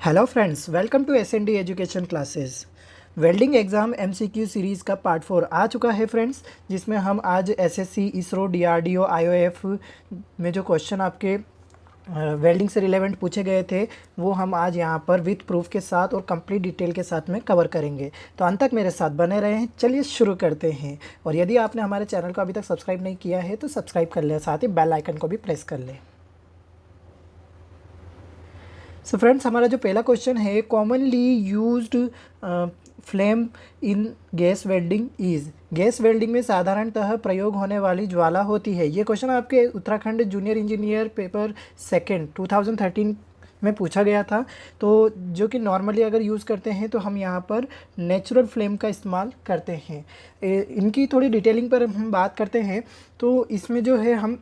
Hello friends, welcome to SND education classes. Welding exam MCQ series का part 4 आ चुका है फ्रेंड्स, जिसमें हम आज एसएससी, इसरो, डीआरडीओ, आईओएफ में जो क्वेश्चन आपके वेल्डिंग से रिलेवेंट पूछे गए थे वो हम आज यहाँ पर विथ प्रूफ के साथ और कंप्लीट डिटेल के साथ में कवर करेंगे। तो अंत तक मेरे साथ बने रहें। चलिए शुरू करते हैं। और यदि आपने हमारे चैनल को अभी तक सब्सक्राइब नहीं किया है तो सब्सक्राइब कर लें, साथ ही बेल आइकन को भी प्रेस कर लें। सो फ्रेंड्स, हमारा जो पहला क्वेश्चन है, commonly used flame in gas welding is. Gas welding में साधारणतः प्रयोग होने वाली ज्वाला होती है। ये क्वेश्चन आपके Uttarakhand junior engineer paper second 2013 में पूछा गया था। तो जो कि नॉर्मली अगर यूज़ करते हैं तो हम यहाँ पर नेचुरल फ्लेम का इस्तेमाल करते हैं। इनकी थोड़ी डिटेलिंग पर हम बात करते हैं तो इसमें जो है हम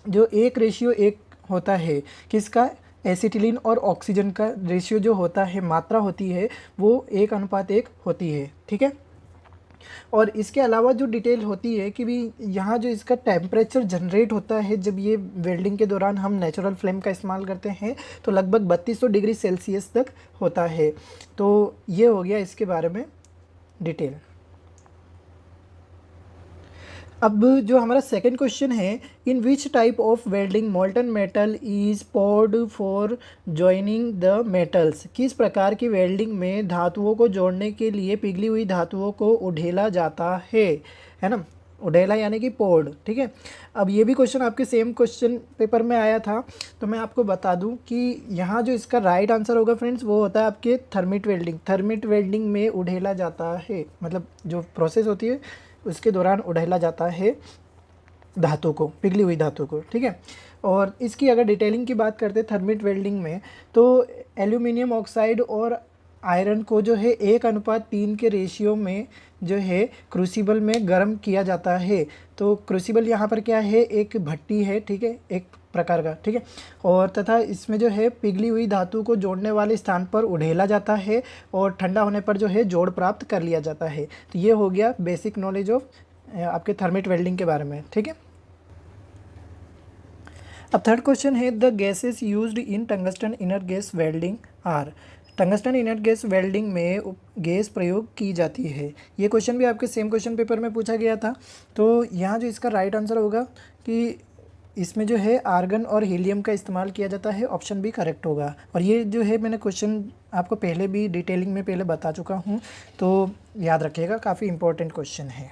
जो 1:1 होता है किसका, एसिटिलीन और ऑक्सीजन का रेशियो जो होता है, मात्रा होती है वो 1:1 होती है। ठीक है। और इसके अलावा जो डिटेल होती है कि भी यहाँ जो इसका टेम्परेचर जनरेट होता है जब ये वेल्डिंग के दौरान हम नेचुरल फ्लेम का इस्तेमाल करते हैं तो लगभग 3200 डिग्री सेल्सियस तक होता है। तो ये हो गया इसके बारे में डिटेल। अब जो हमारा सेकंड क्वेश्चन है, in which type of welding molten metal is poured for joining the metals. किस प्रकार की वेल्डिंग में धातुओं को जोड़ने के लिए पिघली हुई धातुओं को उढेला जाता है ना। उढेला यानी कि पोर्ड। ठीक है। अब ये भी क्वेश्चन आपके सेम क्वेश्चन पेपर में आया था, तो मैं आपको बता दूं कि यहाँ जो इसका राइट आंसर होगा फ्रेंड्स वो होता है आपके थर्मिट वेल्डिंग। थर्मिट वेल्डिंग में उढेला जाता है, मतलब जो प्रोसेस होती है उसके दौरान उढेला जाता है धातु को, पिघली हुई धातु को। ठीक है। और इसकी अगर डिटेलिंग की बात करते हैं थर्मिट वेल्डिंग में, तो एल्यूमिनियम ऑक्साइड और आयरन को जो है 1:3 के रेशियो में जो है क्रूसिबल में गर्म किया जाता है। तो क्रूसिबल यहाँ पर क्या है, एक भट्टी है। ठीक है, एक प्रकार का। ठीक है। और तथा इसमें जो है पिघली हुई धातु को जोड़ने वाले स्थान पर उढेला जाता है और ठंडा होने पर जो है जोड़ प्राप्त कर लिया जाता है। तो ये हो गया बेसिक नॉलेज ऑफ आपके थर्मिट वेल्डिंग के बारे में। ठीक है। अब थर्ड क्वेश्चन है, the gases used in tungsten inert gas welding are. Tungsten inert gas welding में गैस प्रयोग की जाती है। ये क्वेश्चन भी आपके सेम क्वेश्चन पेपर में पूछा गया था। तो यहाँ जो इसका राइट आंसर होगा कि इसमें जो है आर्गन और हीलियम का इस्तेमाल किया जाता है। ऑप्शन भी करेक्ट होगा। और ये जो है मैंने क्वेश्चन आपको पहले भी डिटेलिंग में पहले बता चुका हूँ, तो याद रखिएगा, काफ़ी इंपॉर्टेंट क्वेश्चन है।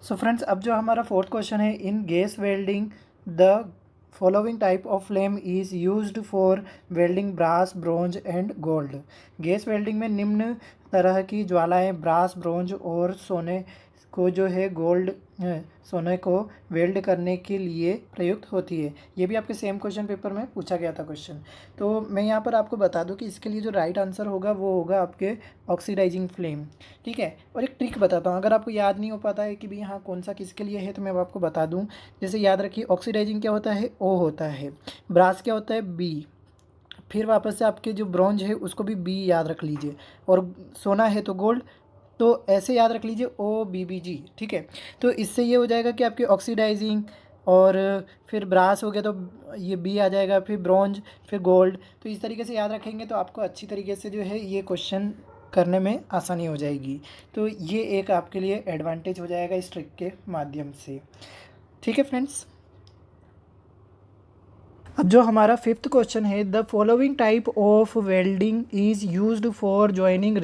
सो फ्रेंड्स, अब जो हमारा फोर्थ क्वेश्चन है, in gas welding the following type of flame is used for welding brass, bronze and gold. Gas welding में निम्न तरह की ज्वालाएं ब्रास, ब्रोंज और सोने को जो है सोने को वेल्ड करने के लिए प्रयुक्त होती है। ये भी आपके सेम क्वेश्चन पेपर में पूछा गया था क्वेश्चन। तो मैं यहाँ पर आपको बता दूं कि इसके लिए जो राइट आंसर होगा वो होगा आपके ऑक्सीडाइजिंग फ्लेम। ठीक है। और एक ट्रिक बताता हूँ, अगर आपको याद नहीं हो पाता है कि भाई हाँ कौन सा किसके लिए है, तो मैं आपको बता दूँ। जैसे याद रखिए, ऑक्सीडाइजिंग क्या होता है, ओ होता है। ब्रास क्या होता है, बी। फिर वापस से आपके जो ब्रॉन्ज है उसको भी बी याद रख लीजिए। और सोना है तो गोल्ड, तो ऐसे याद रख लीजिए OBBG। ठीक है। तो इससे ये हो जाएगा कि आपकी ऑक्सीडाइजिंग, और फिर ब्रास हो गया तो ये बी आ जाएगा, फिर ब्रॉन्ज, फिर गोल्ड। तो इस तरीके से याद रखेंगे तो आपको अच्छी तरीके से जो है ये क्वेश्चन करने में आसानी हो जाएगी। तो ये एक आपके लिए एडवांटेज हो जाएगा इस ट्रिक के माध्यम से। ठीक है फ्रेंड्स। अब जो हमारा फिफ्थ क्वेश्चन है, the following type of welding is used for joining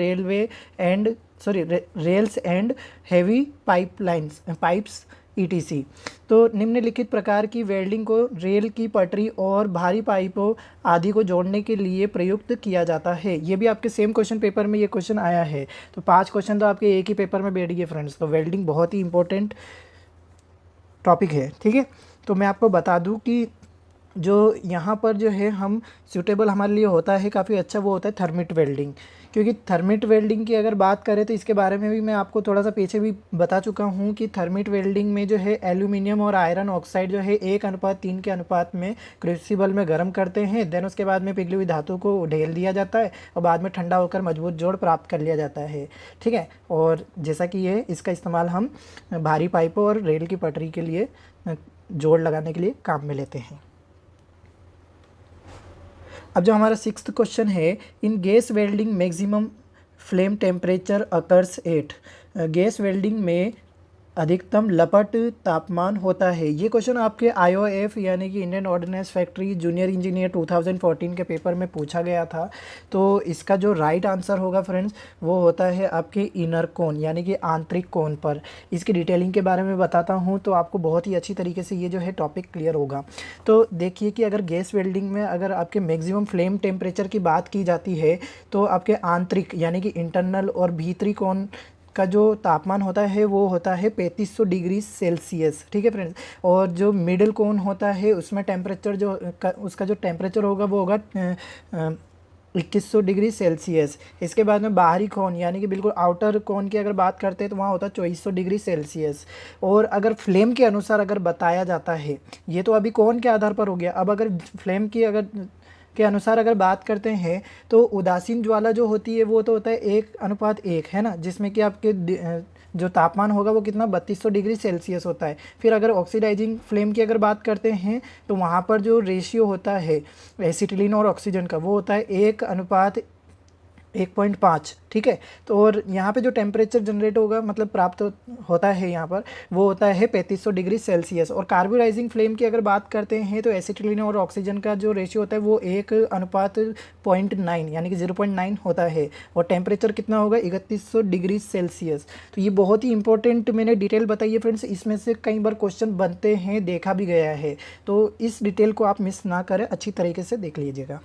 rails and heavy pipes ETC। तो निम्नलिखित प्रकार की वेल्डिंग को रेल की पटरी और भारी पाइपों आदि को जोड़ने के लिए प्रयुक्त किया जाता है। ये भी आपके सेम क्वेश्चन पेपर में ये क्वेश्चन आया है। तो 5 क्वेश्चन तो आपके एक ही पेपर में बैठ गए फ्रेंड्स। तो वेल्डिंग बहुत ही इंपॉर्टेंट टॉपिक है। ठीक है। तो मैं आपको बता दूं कि जो यहाँ पर जो है हम सूटेबल हमारे लिए होता है काफ़ी अच्छा, वो होता है थर्मिट वेल्डिंग। क्योंकि थर्मिट वेल्डिंग की अगर बात करें तो इसके बारे में भी मैं आपको थोड़ा सा पीछे भी बता चुका हूँ कि थर्मिट वेल्डिंग में जो है एल्यूमिनियम और आयरन ऑक्साइड जो है 1:3 के अनुपात में क्रूसिबल में गर्म करते हैं। देन उसके बाद में पिघली हुई धातु को ढेल दिया जाता है और बाद में ठंडा होकर मजबूत जोड़ प्राप्त कर लिया जाता है। ठीक है। और जैसा कि ये इसका इस्तेमाल हम भारी पाइपों और रेल की पटरी के लिए जोड़ लगाने के लिए काम में लेते हैं। अब जो हमारा सिक्स्थ क्वेश्चन है, in gas welding maximum flame temperature occurs at. Gas welding में अधिकतम लपट तापमान होता है। ये क्वेश्चन आपके आईओएफ यानी कि Indian ordnance factory junior engineer 2014 के पेपर में पूछा गया था। तो इसका जो राइट आंसर होगा फ्रेंड्स, वो होता है आपके इनर कोन यानी कि आंतरिक कोन पर। इसकी डिटेलिंग के बारे में बताता हूँ तो आपको बहुत ही अच्छी तरीके से ये जो है टॉपिक क्लियर होगा। तो देखिए कि अगर गैस वेल्डिंग में अगर आपके मैक्सिमम फ्लेम टेम्परेचर की बात की जाती है तो आपके आंतरिक यानी कि इंटरनल और भीतरी कोन का जो तापमान होता है वो होता है 3500 डिग्री सेल्सियस। ठीक है फ्रेंड्स। और जो मिडिल कोन होता है उसमें टेम्परेचर उसका जो टेम्परेचर होगा वो होगा 2100 डिग्री सेल्सियस। इसके बाद में बाहरी कोन यानी कि बिल्कुल आउटर कोन की अगर बात करते हैं तो वहाँ होता है 2400 डिग्री सेल्सियस। और अगर फ्लेम के अनुसार अगर बताया जाता है, ये तो अभी कोन के आधार पर हो गया। अब अगर फ्लेम की के अनुसार अगर बात करते हैं तो उदासीन ज्वाला जो होती है वो तो होता है 1:1 है ना, जिसमें कि आपके जो तापमान होगा वो कितना 3200 डिग्री सेल्सियस होता है। फिर अगर ऑक्सीडाइजिंग फ्लेम की अगर बात करते हैं तो वहाँ पर जो रेशियो होता है एसिटिलीन और ऑक्सीजन का वो होता है 1:1.5। ठीक है। तो और यहाँ पे जो टेम्परेचर जनरेट होगा मतलब प्राप्त होता है यहाँ पर वो होता है 3500 डिग्री सेल्सियस। और कार्बोराइजिंग फ्लेम की अगर बात करते हैं तो एसिटिलीन और ऑक्सीजन का जो रेशियो होता है वो 1:0.9 यानी कि 0.9 होता है। और टेम्परेचर कितना होगा 3100 डिग्री सेल्सियस। तो ये बहुत ही इंपॉर्टेंट मैंने डिटेल बताई है फ्रेंड्स। इसमें से कई बार क्वेश्चन बनते हैं, देखा भी गया है। तो इस डिटेल को आप मिस ना करें, अच्छी तरीके से देख लीजिएगा।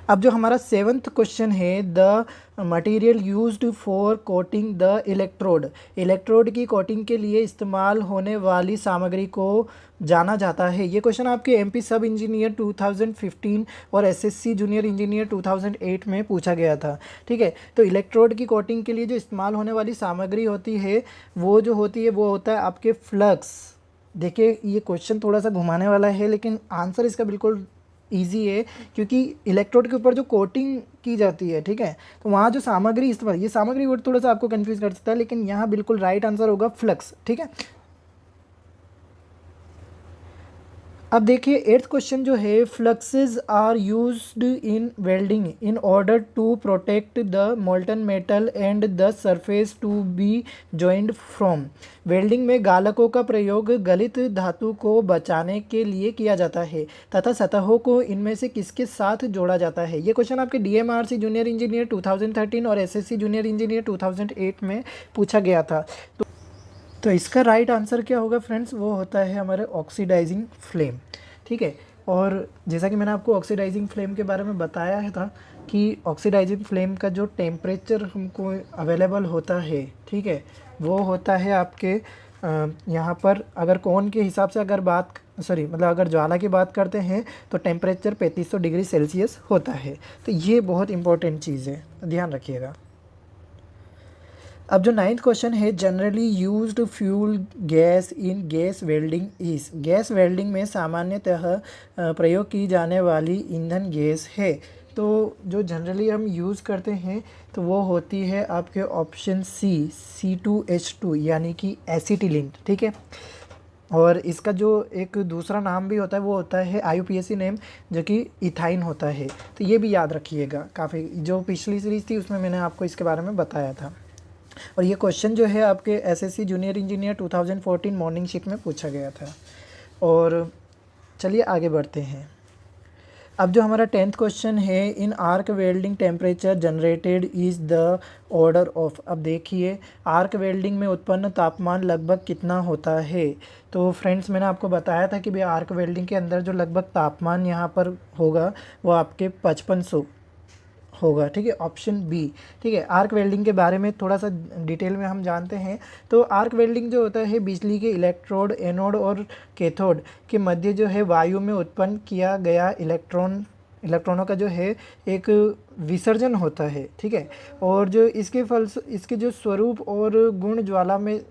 अब जो हमारा सेवन्थ क्वेश्चन है, the material used for coating the electrode. Electrode की कोटिंग के लिए इस्तेमाल होने वाली सामग्री को जाना जाता है। ये क्वेश्चन आपके एमपी सब इंजीनियर 2015 और एसएससी जूनियर इंजीनियर 2008 में पूछा गया था। ठीक है। तो इलेक्ट्रोड की कोटिंग के लिए जो इस्तेमाल होने वाली सामग्री होती है वो जो होती है वो होता है आपके फ्लक्स। देखिए ये क्वेश्चन थोड़ा सा घुमाने वाला है लेकिन आंसर इसका बिल्कुल ईजी है, क्योंकि इलेक्ट्रोड के ऊपर जो कोटिंग की जाती है, ठीक है, तो वहाँ जो सामग्री इस्तेमाल, ये सामग्री वर्ड थोड़ा सा आपको कंफ्यूज कर सकता है लेकिन यहाँ बिल्कुल राइट आंसर होगा फ्लक्स। ठीक है। अब देखिए एट्थ क्वेश्चन जो है, fluxes are used in welding in order to protect the molten metal and the surface to be joined from. Welding में गालकों का प्रयोग गलित धातु को बचाने के लिए किया जाता है तथा सतहों को इनमें से किसके साथ जोड़ा जाता है। ये क्वेश्चन आपके डीएमआरसी जूनियर इंजीनियर 2013 और एसएससी जूनियर इंजीनियर 2008 में पूछा गया था। तो इसका राइट आंसर क्या होगा फ्रेंड्स, वो होता है हमारे ऑक्सीडाइजिंग फ्लेम। ठीक है। और जैसा कि मैंने आपको ऑक्सीडाइजिंग फ्लेम के बारे में बताया है था कि ऑक्सीडाइजिंग फ्लेम का जो टेम्परेचर हमको अवेलेबल होता है, ठीक है, वो होता है आपके यहाँ पर अगर कोन के हिसाब से अगर अगर ज्वाला की बात करते हैं तो टेम्परेचर 3500 डिग्री सेल्सियस होता है। तो ये बहुत इंपॉर्टेंट चीज़ है, ध्यान रखिएगा। अब जो नाइन्थ क्वेश्चन है, generally used fuel gas in gas welding is. Gas welding में सामान्यतः प्रयोग की जाने वाली ईंधन गैस है। तो जो जनरली हम यूज़ करते हैं तो वो होती है आपके ऑप्शन सी C2H2 यानी कि एसिटिलीन। ठीक है। और इसका जो एक दूसरा नाम भी होता है वो होता है IUPAC नेम, जो कि इथाइन होता है। तो ये भी याद रखिएगा। काफ़ी जो पिछली सीरीज़ थी उसमें मैंने आपको इसके बारे में बताया था। और ये क्वेश्चन जो है आपके SSC junior engineer 2014 morning shift में पूछा गया था। और चलिए आगे बढ़ते हैं। अब जो हमारा 10th क्वेश्चन है, in arc welding temperature generated is the order of. अब देखिए आर्क वेल्डिंग में उत्पन्न तापमान लगभग कितना होता है। तो फ्रेंड्स मैंने आपको बताया था कि भाई आर्क वेल्डिंग के अंदर जो लगभग तापमान यहाँ पर होगा वो आपके 5500 होगा। ठीक है। Option B. ठीक है। आर्क वेल्डिंग के बारे में थोड़ा सा डिटेल में हम जानते हैं। तो आर्क वेल्डिंग जो होता है बिजली के इलेक्ट्रोड, एनोड और कैथोड के मध्य जो है वायु में उत्पन्न किया गया इलेक्ट्रॉनों का जो है एक विसर्जन होता है। ठीक है। और जो इसके जो स्वरूप और गुण ज्वाला में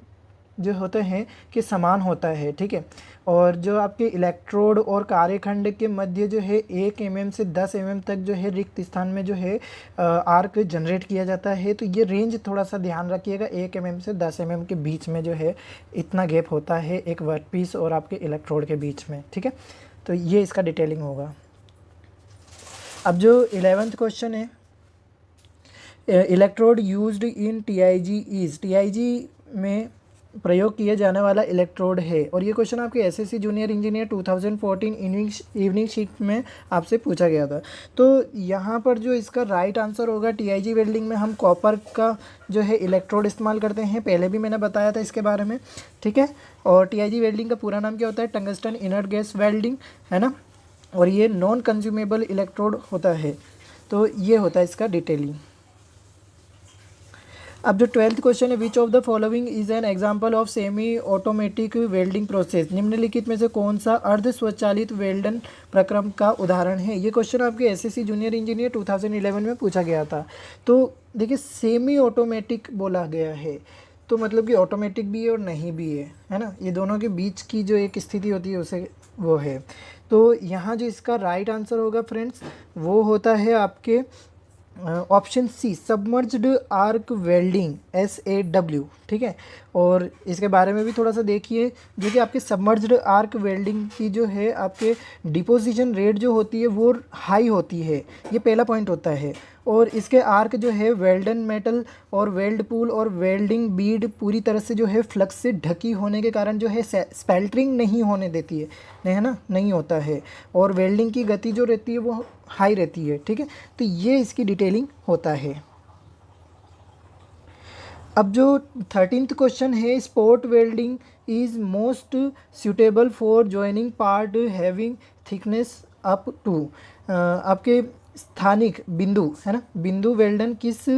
जो होते हैं कि समान होता है। ठीक है। और जो आपके इलेक्ट्रोड और कार्यखंड के मध्य जो है 1 mm से 10 mm तक जो है रिक्त स्थान में जो है आर्क जनरेट किया जाता है। तो ये रेंज थोड़ा सा ध्यान रखिएगा, 1 mm से 10 mm के बीच में जो है इतना गैप होता है एक वर्कपीस और आपके इलेक्ट्रोड के बीच में। ठीक है। तो ये इसका डिटेलिंग होगा। अब जो 11th क्वेश्चन है, electrode used in TIG is, TIG में प्रयोग किए जाने वाला इलेक्ट्रोड है। और ये क्वेश्चन आपके SSC junior engineer 2014 evening sheet में आपसे पूछा गया था। तो यहाँ पर जो इसका राइट आंसर होगा, टीआईजी वेल्डिंग में हम कॉपर का जो है इलेक्ट्रोड इस्तेमाल करते हैं, पहले भी मैंने बताया था इसके बारे में, ठीक है। और टीआईजी वेल्डिंग का पूरा नाम क्या होता है, टंगस्टन इनर्ट गैस वेल्डिंग, है ना। और ये नॉन कंज्यूमेबल इलेक्ट्रोड होता है। तो ये होता है इसका डिटेलिंग। अब जो 12th क्वेश्चन है, which of the following is an example of semi automatic welding process, निम्नलिखित में से कौन सा अर्ध स्वचालित वेल्डन प्रक्रम का उदाहरण है। ये क्वेश्चन आपके एसएससी जूनियर इंजीनियर 2011 में पूछा गया था। तो देखिए सेमी ऑटोमेटिक बोला गया है, तो मतलब कि ऑटोमेटिक भी है और नहीं भी है ना। ये दोनों के बीच की जो एक स्थिति होती है उसे वो है। तो यहाँ जो इसका राइट आंसर होगा फ्रेंड्स, वो होता है आपके option C, submerged arc welding, SAW, ठीक है। और इसके बारे में भी थोड़ा सा देखिए, जो कि आपके सबमर्ज्ड आर्क वेल्डिंग की जो है आपके डिपोजिशन रेट जो होती है वो हाई होती है, ये पहला पॉइंट होता है। और इसके आर्क जो है वेल्डन मेटल और वेल्ड पूल और वेल्डिंग बीड पूरी तरह से जो है फ्लक्स से ढकी होने के कारण जो है स्पेल्टरिंग नहीं होने देती है ना, नहीं होता है। और वेल्डिंग की गति जो रहती है वो हाई रहती है, ठीक है। तो ये इसकी डिटेलिंग होता है। अब जो 13th क्वेश्चन है, spot welding is most suitable for joining part having thickness up to, आपके स्थानिक बिंदु, है ना, बिंदु वेल्डन किस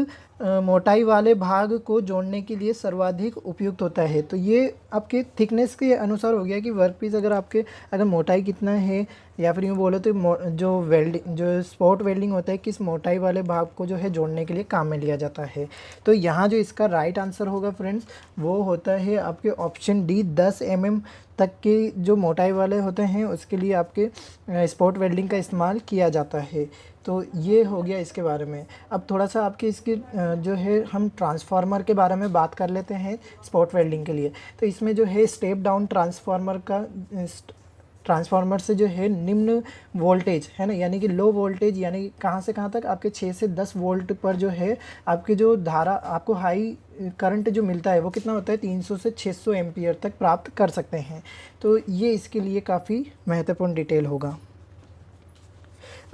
मोटाई वाले भाग को जोड़ने के लिए सर्वाधिक उपयुक्त होता है। तो ये आपके थिकनेस के अनुसार हो गया कि वर्कपीस अगर मोटाई कितना है, या फिर यूँ बोलो तो जो स्पॉट वेल्डिंग होता है किस मोटाई वाले भाग को जो है जोड़ने के लिए काम में लिया जाता है। तो यहाँ जो इसका राइट आंसर होगा फ्रेंड्स, वो होता है आपके ऑप्शन डी, 10 mm तक के जो मोटाई वाले होते हैं उसके लिए आपके स्पॉट वेल्डिंग का इस्तेमाल किया जाता है। तो ये हो गया इसके बारे में। अब थोड़ा सा आपके इसके जो है हम ट्रांसफार्मर के बारे में बात कर लेते हैं स्पॉट वेल्डिंग के लिए। तो इसमें जो है स्टेप डाउन ट्रांसफार्मर से जो है निम्न वोल्टेज, है ना, यानी कि लो वोल्टेज, यानी कहाँ से कहाँ तक, आपके 6 से 10 वोल्ट पर जो है आपके जो धारा आपको हाई करंट जो मिलता है वो कितना होता है, 300 से 600 एम्पियर तक प्राप्त कर सकते हैं। तो ये इसके लिए काफ़ी महत्वपूर्ण डिटेल होगा।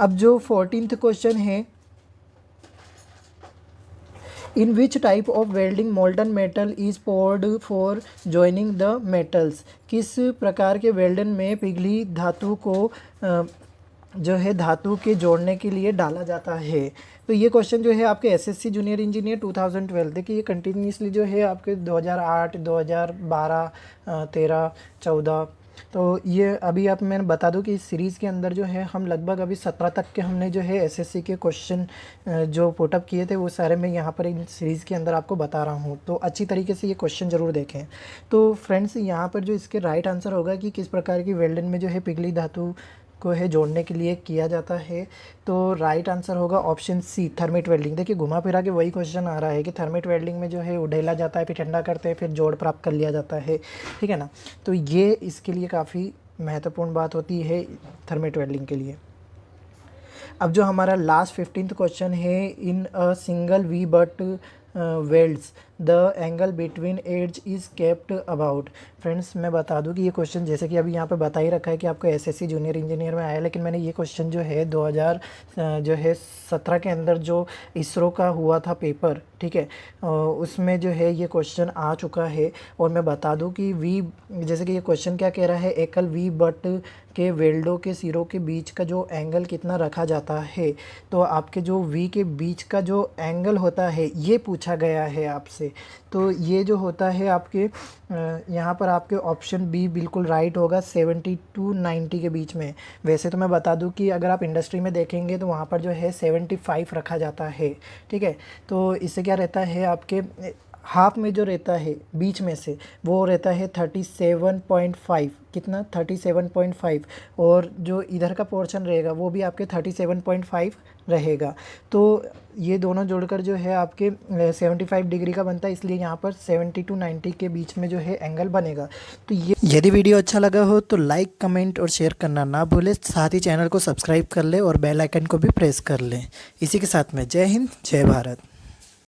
अब जो 14th क्वेश्चन है, in which type of welding molten metal is poured for joining the metals, किस प्रकार के वेल्डन में पिघली धातु को जो है धातु के जोड़ने के लिए डाला जाता है। तो ये क्वेश्चन जो है आपके एसएससी जूनियर इंजीनियर 2012, देखिए ये कंटिन्यूसली जो है आपके 2008, 2012, 13, 14, तो ये अभी आप मैंने बता दूं कि इस सीरीज़ के अंदर जो है हम लगभग अभी 17 तक के हमने जो है एसएससी के क्वेश्चन जो पुटअप किए थे वो सारे मैं यहाँ पर इन सीरीज़ के अंदर आपको बता रहा हूँ। तो अच्छी तरीके से ये क्वेश्चन ज़रूर देखें। तो फ्रेंड्स यहाँ पर जो इसके राइट आंसर होगा कि किस प्रकार की वेल्डन में जो है पिघली धातु को है जोड़ने के लिए किया जाता है। तो राइट आंसर होगा ऑप्शन सी, थर्मिट वेल्डिंग। देखिए घुमा फिरा के वही क्वेश्चन आ रहा है कि थर्मिट वेल्डिंग में जो है उड़ेला जाता है, फिर ठंडा करते हैं, फिर जोड़ प्राप्त कर लिया जाता है, ठीक है ना। तो ये इसके लिए काफ़ी महत्वपूर्ण बात होती है थर्मिट वेल्डिंग के लिए। अब जो हमारा लास्ट 15th क्वेश्चन है, in a single V butt welds the angle between edge is kept about. Friends मैं बता दूं कि ये क्वेश्चन जैसे कि अभी यहाँ पे बता ही रखा है कि आपको एसएससी जूनियर इंजीनियर में आया, लेकिन मैंने ये क्वेश्चन जो है 2017 के अंदर जो इसरो का हुआ था पेपर, ठीक है, उसमें जो है ये क्वेश्चन आ चुका है। और मैं बता दूं कि जैसे कि ये क्वेश्चन क्या कह रहा है, एकल वी बट के वेल्डों के सिरों के बीच का जो एंगल कितना रखा जाता है। तो आपके जो वी के बीच का जो एंगल होता है ये पूछा गया है आपसे। तो ये जो होता है आपके यहाँ पर आपके ऑप्शन बी बिल्कुल राइट होगा, 70 to 90 के बीच में। वैसे तो मैं बता दूं कि अगर आप इंडस्ट्री में देखेंगे तो वहाँ पर जो है 75 रखा जाता है, ठीक है। तो इससे क्या रहता है, आपके हाफ में जो रहता है बीच में से वो रहता है 37.5, कितना 37.5, और जो इधर का पोर्शन रहेगा वो भी आपके 37.5 रहेगा। तो ये दोनों जोड़कर जो है आपके 75 डिग्री का बनता है, इसलिए यहाँ पर 70 to 90 के बीच में जो है एंगल बनेगा। तो ये यदि वीडियो अच्छा लगा हो तो लाइक कमेंट और शेयर करना ना भूलें, साथ ही चैनल को सब्सक्राइब कर लें और बेल आइकन को भी प्रेस कर लें। इसी के साथ में जय हिंद जय भारत।